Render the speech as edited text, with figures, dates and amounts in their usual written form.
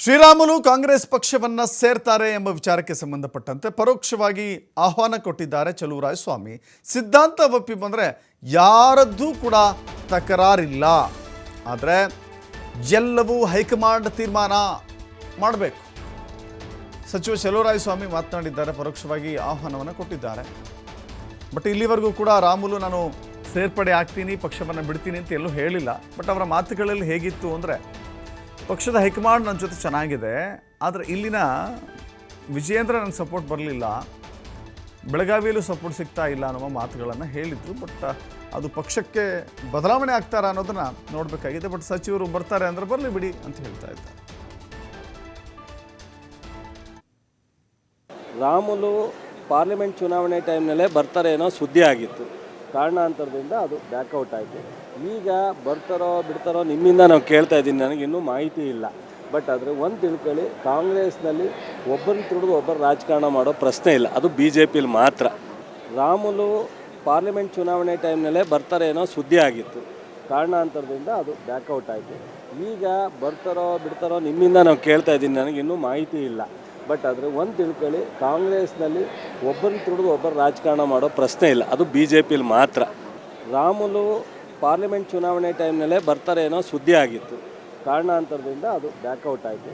ಶ್ರೀರಾಮುಲು ಕಾಂಗ್ರೆಸ್ ಪಕ್ಷವನ್ನ ಸೇರ್ತಾರೆ ಎಂಬ ವಿಚಾರಕ್ಕೆ ಸಂಬಂಧಪಟ್ಟಂತೆ ಪರೋಕ್ಷವಾಗಿ ಆಹ್ವಾನ ಕೊಟ್ಟಿದ್ದಾರೆ ಚಲುವರಾಯಸ್ವಾಮಿ. ಸಿದ್ಧಾಂತ ಒಪ್ಪಿ ಬಂದರೆ ಯಾರದ್ದೂ ಕೂಡ ತಕರಾರಿಲ್ಲ, ಆದರೆ ಎಲ್ಲವೂ ಹೈಕಮಾಂಡ್ ತೀರ್ಮಾನ ಮಾಡಬೇಕು. ಸಚಿವ ಚಲುವರಾಯಸ್ವಾಮಿ ಮಾತನಾಡಿದ್ದಾರೆ, ಪರೋಕ್ಷವಾಗಿ ಆಹ್ವಾನವನ್ನು ಕೊಟ್ಟಿದ್ದಾರೆ. ಬಟ್ ಇಲ್ಲಿವರೆಗೂ ಕೂಡ ರಾಮುಲು ನಾನು ಸೇರ್ಪಡೆ ಆಗ್ತೀನಿ, ಪಕ್ಷವನ್ನು ಬಿಡ್ತೀನಿ ಅಂತ ಎಲ್ಲೂ ಹೇಳಿಲ್ಲ. ಬಟ್ ಅವರ ಮಾತುಗಳಲ್ಲಿ ಹೇಗಿತ್ತು ಅಂದರೆ, ಪಕ್ಷದ ಹೈಕಮಾಂಡ್ ನನ್ನ ಜೊತೆ ಚೆನ್ನಾಗಿದೆ, ಆದರೆ ಇಲ್ಲಿನ ವಿಜಯೇಂದ್ರ ನನಗೆ ಸಪೋರ್ಟ್ ಬರಲಿಲ್ಲ, ಬೆಳಗಾವಿಯಲ್ಲೂ ಸಪೋರ್ಟ್ ಸಿಗ್ತಾ ಇಲ್ಲ ಅನ್ನೋ ಮಾತುಗಳನ್ನು ಹೇಳಿದ್ರು. ಬಟ್ ಅದು ಪಕ್ಷಕ್ಕೆ ಬದಲಾವಣೆ ಆಗ್ತಾರ ಅನ್ನೋದನ್ನು ನೋಡಬೇಕಾಗಿದೆ. ಬಟ್ ಸಚಿವರು ಬರ್ತಾರೆ ಅಂದರೆ ಬರಲಿ ಬಿಡಿ ಅಂತ ಹೇಳ್ತಾ ಇದ್ದಾರೆ. ರಾಮುಲು ಪಾರ್ಲಿಮೆಂಟ್ ಚುನಾವಣೆ ಟೈಮ್ನಲ್ಲೇ ಬರ್ತಾರೆ ಅನ್ನೋ ಸುದ್ದಿ ಆಗಿತ್ತು. ಕಾರಣಾಂತರದಿಂದ ಅದು ಬ್ಯಾಕ್ಔಟ್ ಆಯಿತು. ಈಗ ಬರ್ತಾರೋ ಬಿಡ್ತಾರೋ ನಿಮ್ಮಿಂದ ನಾವು ಕೇಳ್ತಾ ಇದ್ದೀನಿ, ನನಗಿನ್ನೂ ಮಾಹಿತಿ ಇಲ್ಲ. ಬಟ್ ಆದರೆ ಒಂದು ತಿಳ್ಕೊಳ್ಳಿ, ಕಾಂಗ್ರೆಸ್ನಲ್ಲಿ ಒಬ್ಬರನ್ನ ತುಳಿದು ಒಬ್ಬರು ರಾಜಕಾರಣ ಮಾಡೋ ಪ್ರಶ್ನೆ ಇಲ್ಲ, ಅದು ಬಿ ಜೆ ಪಿಲಿ ಮಾತ್ರ. ರಾಮುಲು ಪಾರ್ಲಿಮೆಂಟ್ ಚುನಾವಣೆ ಟೈಮ್ನಲ್ಲೇ ಬರ್ತಾರೆ ಅನ್ನೋ ಸುದ್ದಿ ಆಗಿತ್ತು. ಕಾರಣಾಂತರದಿಂದ ಅದು ಬ್ಯಾಕ್ಔಟ್ ಆಯಿತು. ಈಗ ಬರ್ತಾರೋ ಬಿಡ್ತಾರೋ ನಿಮ್ಮಿಂದ ನಾವು ಕೇಳ್ತಾ ಇದ್ದೀನಿ, ನನಗಿನ್ನೂ ಮಾಹಿತಿ ಇಲ್ಲ. ಬಟ್ ಆದರೆ ಒಂದು ತಿಳ್ಕೊಳ್ಳಿ, ಕಾಂಗ್ರೆಸ್ನಲ್ಲಿ ಒಬ್ಬರನ್ನ ತುಳಿದು ಒಬ್ಬರು ರಾಜಕಾರಣ ಮಾಡೋ ಪ್ರಶ್ನೆ ಇಲ್ಲ, ಅದು ಬಿ ಜೆ ಪಿಲಿ ಮಾತ್ರ. ರಾಮುಲು ಪಾರ್ಲಿಮೆಂಟ್ ಚುನಾವಣೆ ಟೈಮ್ನಲ್ಲೇ ಬರ್ತಾರೆ ಅನ್ನೋ ಸುದ್ದಿ ಆಗಿತ್ತು. ಕಾರಣಾಂತರದಿಂದ ಅದು ಬ್ಯಾಕ್ಔಟ್ ಆಯಿತು.